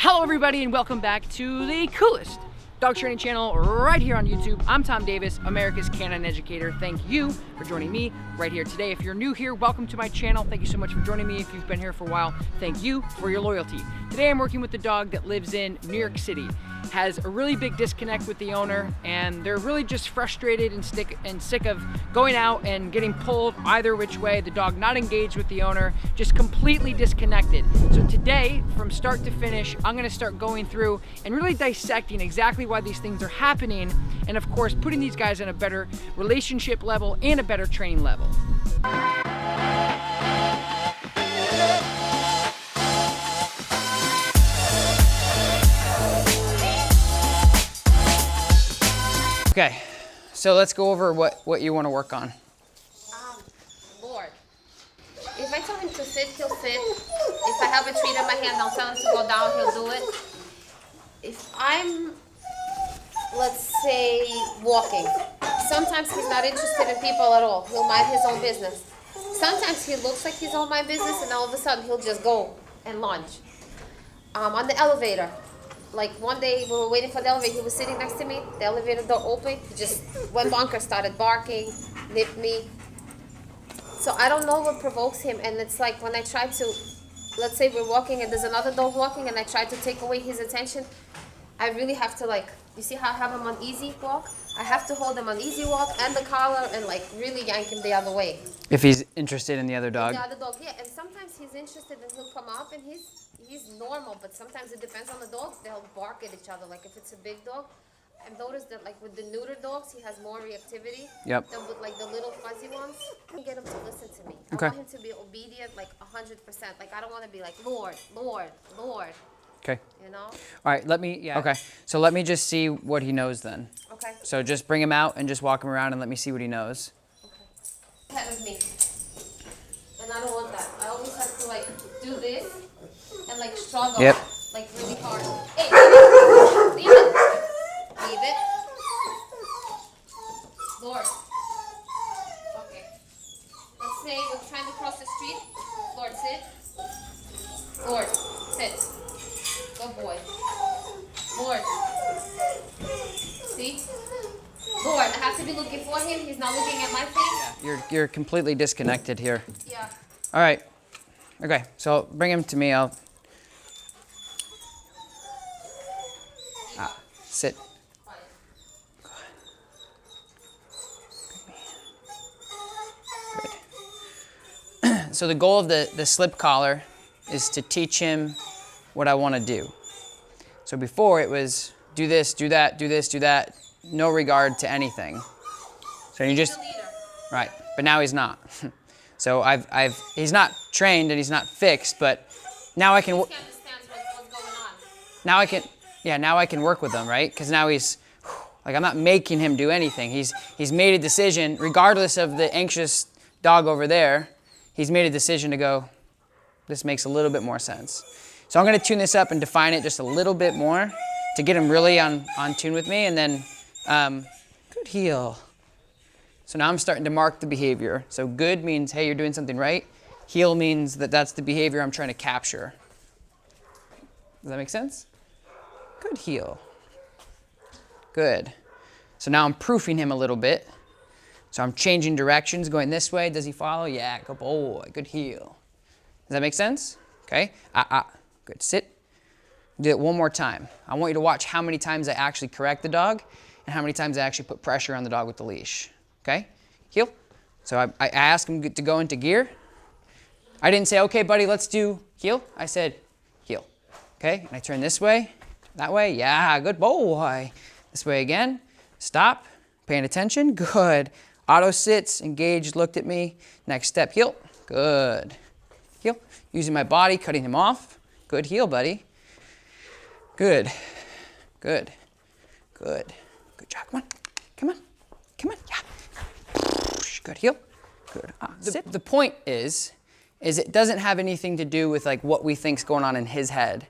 Hello everybody and welcome back to the coolest dog training channel right here on YouTube. I'm Tom Davis, America's Canine Educator. Thank you for joining me right here today. If you're new here, welcome to my channel. Thank you so much for joining me. If you've been here for a while, thank you for your loyalty. Today I'm working with a dog that lives in New York City, has a really big disconnect with the owner, and they're really just frustrated and sick of going out and getting pulled either which way, the dog not engaged with the owner, just completely disconnected. So today, from start to finish, I'm gonna start going through and really dissecting exactly why these things are happening, and of course, putting these guys on a better relationship level and a better training level. Okay, so let's go over what you want to work on. Lord, if I tell him to sit, he'll sit. If I have a treat in my hand, I'll tell him to go down, he'll do it. If I'm, let's say, walking, sometimes he's not interested in people at all. He'll mind his own business. Sometimes he looks like he's on my business, and all of a sudden he'll just go and lunge. On the elevator. Like one day we were waiting for the elevator, he was sitting next to me, the elevator door opened, he just went bonkers, started barking, nipped me. So I don't know what provokes him, and it's like when I try to, let's say we're walking and there's another dog walking and I try to take away his attention, I really have to, like, you see how I have him on easy walk? I have to hold him on easy walk and the collar and like really yank him the other way. If he's interested in the other dog? The other dog, yeah, and sometimes he's interested and he'll come up and he's normal, but sometimes it depends on the dogs. They'll bark at each other. Like if it's a big dog, I've noticed that like with the neuter dogs, he has more reactivity than with like the little fuzzy ones. I get him to listen to me. I want him to be obedient like 100%. Like I don't want to be like, Lord, Lord, Lord. Okay. You know? All right, okay. So let me just see what he knows then. Okay. So just bring him out and just walk him around and let me see what he knows. Okay. Pet with me. And I don't want that. I always have to like do this and like struggle. Yep. Like really hard. Hey, leave it. Leave it. Lord. Okay. Let's say we're trying to cross the street. Lord, sit. Lord, sit. Good boy. Lord. See? Lord, I have to be looking for him. He's not looking at my face. You're completely disconnected here. Yeah. All right. Okay, so bring him to me. I'll sit. Good. So the goal of the slip collar is to teach him what I want to do. So before it was do this, do that, do this, do that, no regard to anything. So you just, right, but now he's not. So he's not trained and he's not fixed, but now I can, He understands what's going on. now I can work with him, right? Because now he's, like I'm not making him do anything. He's made a decision, regardless of the anxious dog over there, he's made a decision to go, this makes a little bit more sense. So I'm gonna tune this up and define it just a little bit more to get him really on tune with me, and then, good heel. So now I'm starting to mark the behavior. So good means, hey, you're doing something right. Heel means that that's the behavior I'm trying to capture. Does that make sense? Good heel. Good. So now I'm proofing him a little bit. So I'm changing directions, going this way. Does he follow? Yeah, good boy, good heel. Does that make sense? Okay, good, sit. Do it one more time. I want you to watch how many times I actually correct the dog and how many times I actually put pressure on the dog with the leash. Okay, heel. So I asked him to go into gear. I didn't say, okay, buddy, let's do heel. I said, heel. Okay, and I turn this way, that way. Yeah, good boy. This way again. Stop, paying attention. Good. Auto sits, engaged, looked at me. Next step, heel. Good. Heel. Using my body, cutting him off. Good heel, buddy. Good. Good. Good. Good job. Come on. Come on. Come on. Yeah. Good heel. Good. Sit. The point is it doesn't have anything to do with like what we think's going on in his head.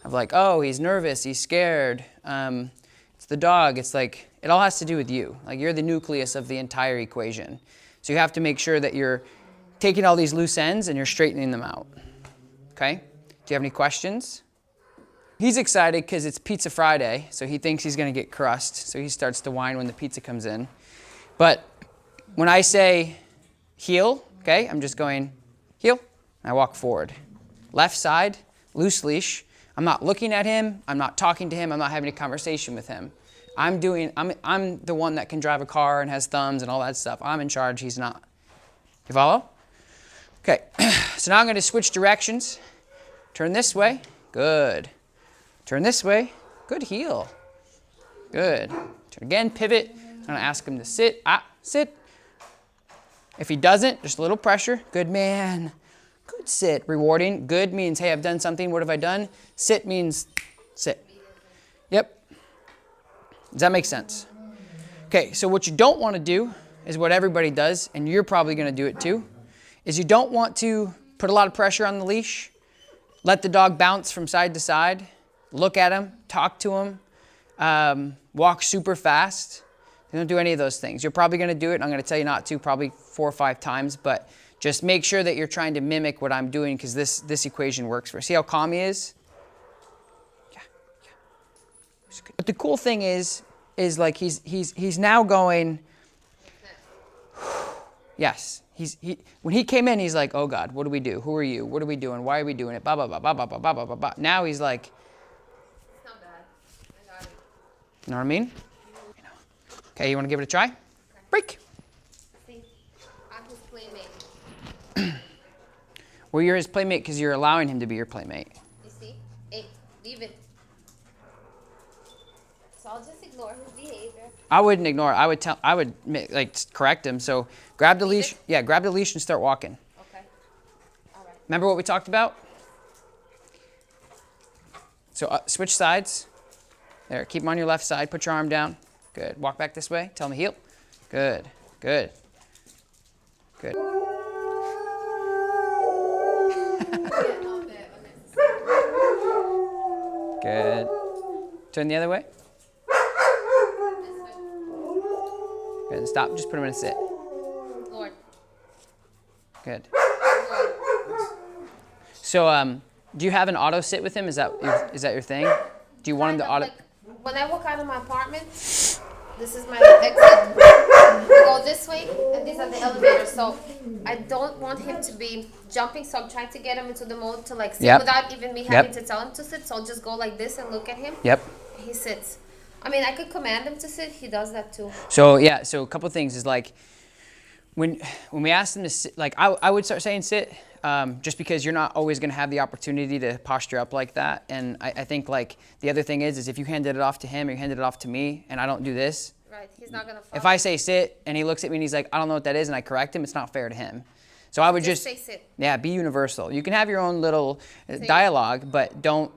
Of like, oh, he's nervous, he's scared. It's the dog. It's like, it all has to do with you. Like you're the nucleus of the entire equation. So you have to make sure that you're taking all these loose ends and you're straightening them out. Okay? Do you have any questions? He's excited because it's Pizza Friday, so he thinks he's going to get crust. So he starts to whine when the pizza comes in. But when I say heel, okay, I'm just going heel. I walk forward. Left side, loose leash. I'm not looking at him. I'm not talking to him. I'm not having a conversation with him. I'm the one that can drive a car and has thumbs and all that stuff. I'm in charge. He's not. You follow? Okay. So now I'm going to switch directions. Turn this way. Good. Turn this way. Good heel. Good. Turn again. Pivot. I'm going to ask him to sit. Sit. If he doesn't, just a little pressure. Good man. Good sit. Rewarding. Good means, hey, I've done something. What have I done? Sit means sit. Yep. Does that make sense? Okay, so what you don't want to do is what everybody does, and you're probably going to do it too, is you don't want to put a lot of pressure on the leash, let the dog bounce from side to side, look at him, talk to him, walk super fast. Don't do any of those things. You're probably going to do it, and I'm going to tell you not to probably 4 or 5 times, but just make sure that you're trying to mimic what I'm doing because this equation works for us. See how calm he is? Yeah. But the cool thing is like he's now going, yes. When he came in, he's like, oh God, what do we do? Who are you? What are we doing? Why are we doing it? Blah, blah, blah, blah, blah, blah, blah, blah, blah. Now he's like, It's not bad. I got it. you know what I mean? Okay, you want to give it a try? Okay. Break. See, I'm his playmate. Well, you're his playmate because you're allowing him to be your playmate. You see? Hey, leave it. So I'll just ignore his behavior. I wouldn't ignore it. I would like correct him. So grab the leash. Yeah, grab the leash and start walking. Okay. All right. Remember what we talked about? So switch sides. There, keep him on your left side. Put your arm down. Good. Walk back this way. Tell him to heel. Good. Good. Good. Good. Turn the other way. Good. Stop. Just put him in a sit. Lord. Good. Lord. So, do you have an auto sit with him? Is that your thing? Do you want him to auto? Like, when I walk out of my apartment, this is my exit. We go this way, and these are the elevators. So I don't want him to be jumping. So I'm trying to get him into the mode to like sit Yep. without even me having to tell him to sit. So I'll just go like this and look at him. Yep. He sits. I mean, I could command him to sit. He does that too. So yeah. So a couple of things is like when we ask them to sit, like I would start saying sit. Just because you're not always going to have the opportunity to posture up like that. And I think like the other thing is if you handed it off to him or you handed it off to me and I don't do this. Right, he's not going to follow. If I say sit and he looks at me and he's like, I don't know what that is, and I correct him, it's not fair to him. So I would just say sit. Yeah, be universal. You can have your own little dialogue, but don't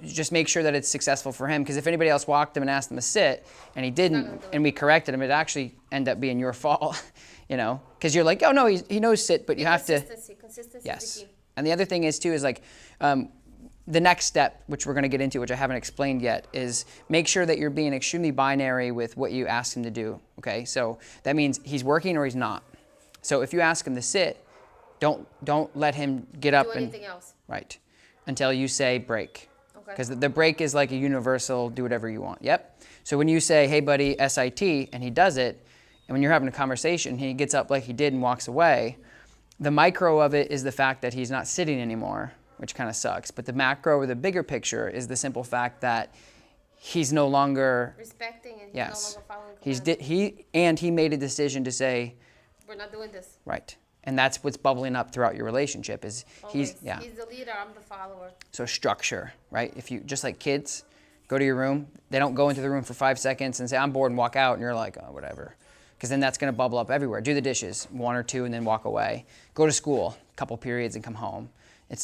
just make sure that it's successful for him. Because if anybody else walked him and asked him to sit and he didn't, and we corrected him, it'd actually end up being your fault. You know, because you're like, oh no, he knows sit, but you have to. Consistency is Yes. the key. And the other thing is too is like the next step, which we're going to get into, which I haven't explained yet, is make sure that you're being extremely binary with what you ask him to do. Okay, so that means he's working or he's not. So if you ask him to sit, don't let him get up Do and anything else. right until you say break. Okay. Because the break is like a universal do whatever you want. Yep. So when you say, hey buddy, SIT, and he does it, and when you're having a conversation, he gets up like he did and walks away, the micro of it is the fact that he's not sitting anymore, which kind of sucks. But the macro or the bigger picture is the simple fact that he's no longer Respecting and he's yes. no longer following commands. He made a decision to say, We're not doing this. right. And that's what's bubbling up throughout your relationship is Always. yeah. He's the leader, I'm the follower. So structure, right? If you just like kids, go to your room. They don't go into the room for 5 seconds and say, I'm bored and walk out. And you're like, oh, whatever. Because then that's going to bubble up everywhere. Do the dishes, 1 or 2, and then walk away. Go to school, a couple periods, and come home.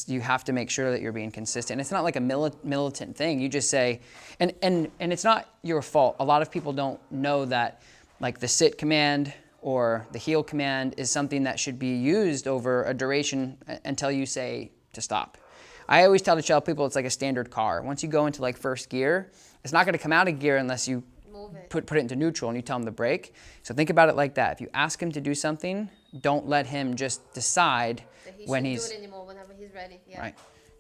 You have to make sure that you're being consistent. It's not like a militant thing. You just say, and it's not your fault. A lot of people don't know that like the sit command or the heel command is something that should be used over a duration until you say to stop. I always tell people it's like a standard car. Once you go into like first gear, it's not going to come out of gear unless you put it into neutral and you tell him to brake. So think about it like that. If you ask him to do something, don't let him just decide that he when shouldn't he's do it anymore whenever he's ready. Yeah. right.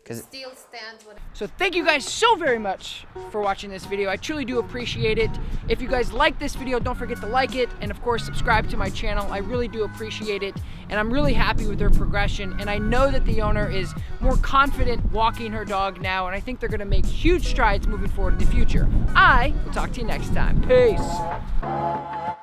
still stand with it. So thank you guys so very much for watching this video. I truly do appreciate it. If you guys like this video, don't forget to like it, and of course subscribe to my channel. I really do appreciate it, and I'm really happy with their progression, and I know that the owner is more confident walking her dog now, and I think they're gonna make huge strides moving forward in the future. I will talk to you next time. Peace.